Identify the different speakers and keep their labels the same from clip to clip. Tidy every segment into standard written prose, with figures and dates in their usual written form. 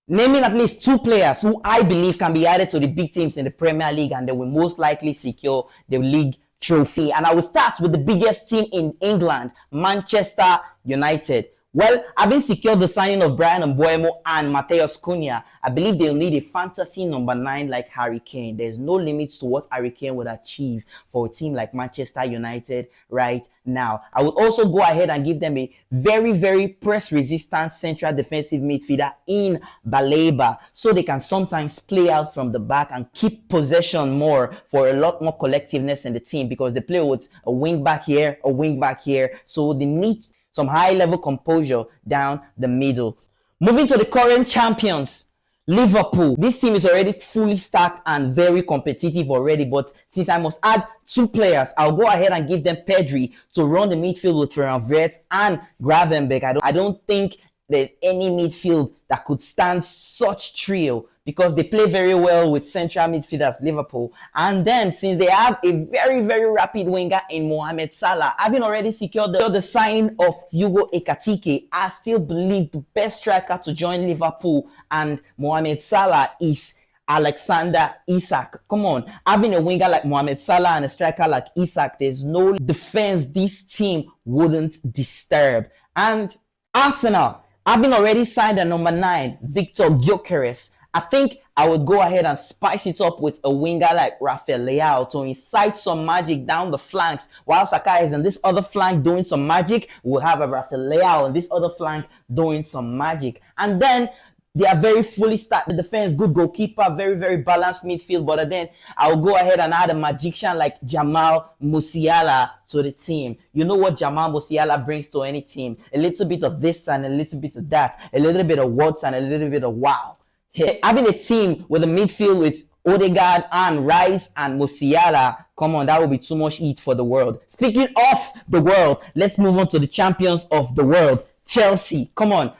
Speaker 1: naming at least two players who I believe can be added to the big teams in the Premier League and they will most likely secure the league trophy. And I will start with the biggest team in England, Manchester United. Well, having secured the signing of Brian Mbeumo and Matheus Cunha, I believe they'll need a fantasy number 9 like Harry Kane. There's no limits to what Harry Kane would achieve for a team like Manchester United right now. I would also go ahead and give them a very, very press-resistant central defensive midfielder in Baleba so they can sometimes play out from the back and keep possession more for a lot more collectiveness in the team because they play with a wing back here, a wing back here. So they need some high-level composure down the middle. Moving to the current champions, Liverpool. This team is already fully stacked and very competitive already, but since I must add two players, I'll go ahead and give them Pedri to run the midfield with Florian Wirtz and Gravenberch. I don't think there's any midfield that could stand such trio because they play very well with central midfielders, Liverpool. And then, since they have a very, very rapid winger in Mohamed Salah, having already secured the signing of Hugo Ekatike, I still believe the best striker to join Liverpool and Mohamed Salah is Alexander Isak. Come on, having a winger like Mohamed Salah and a striker like Isak, there's no defense this team wouldn't disturb. And Arsenal, having already signed a number 9, Victor Gyökeres, I think I would go ahead and spice it up with a winger like Rafael Leao to incite some magic down the flanks. While Saka is on this other flank doing some magic, we'll have a Rafael Leao on this other flank doing some magic. And then they are very fully stacked. The defense, good goalkeeper, very, very balanced midfield. But then I'll go ahead and add a magician like Jamal Musiala to the team. You know what Jamal Musiala brings to any team? A little bit of this and a little bit of that. A little bit of what and a little bit of wow. Having a team with a midfield with Odegaard and Rice and Musiala, come on, that would be too much heat for the world. Speaking of the world, let's move on to the champions of the world, Chelsea. Come on,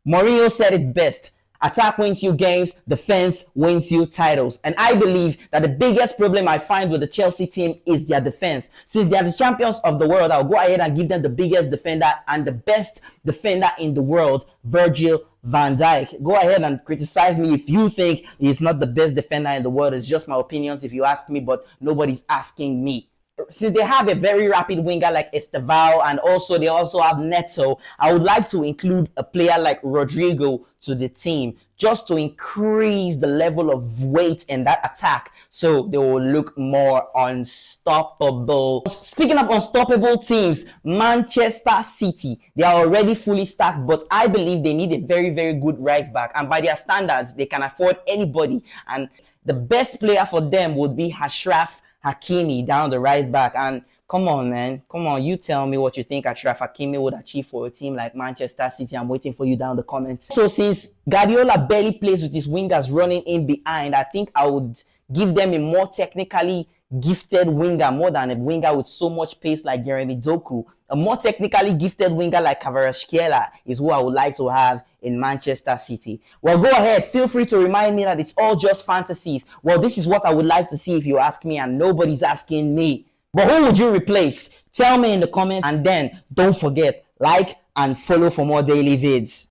Speaker 1: Mourinho said it best. Attack wins you games, defense wins you titles. And I believe that the biggest problem I find with the Chelsea team is their defense. Since they are the champions of the world, I'll go ahead and give them the biggest defender and the best defender in the world, Virgil van Dijk. Go ahead and criticize me if you think he's not the best defender in the world. It's just my opinions if you ask me, but nobody's asking me. Since they have a very rapid winger like Estevao and also they also have Neto, I would like to include a player like Rodrigo to the team just to increase the level of weight in that attack so they will look more unstoppable. Speaking of unstoppable teams, Manchester City, they are already fully stacked, but I believe they need a very, very good right back, and by their standards, they can afford anybody, and the best player for them would be Achraf Hakimi down the right back. And come on, man. Come on, you tell me what you think Achraf Hakimi would achieve for a team like Manchester City. I'm waiting for you down the comments. So since Guardiola barely plays with his wingers running in behind, I think I would give them a more technically gifted winger, more than a winger with so much pace like Jeremy Doku. A more technically gifted winger like Kvaratskhelia is who I would like to have in Manchester City. Well, go ahead. Feel free to remind me that it's all just fantasies. Well, this is what I would like to see if you ask me, and nobody's asking me. But who would you replace? Tell me in the comments, and then don't forget, like and follow for more daily vids.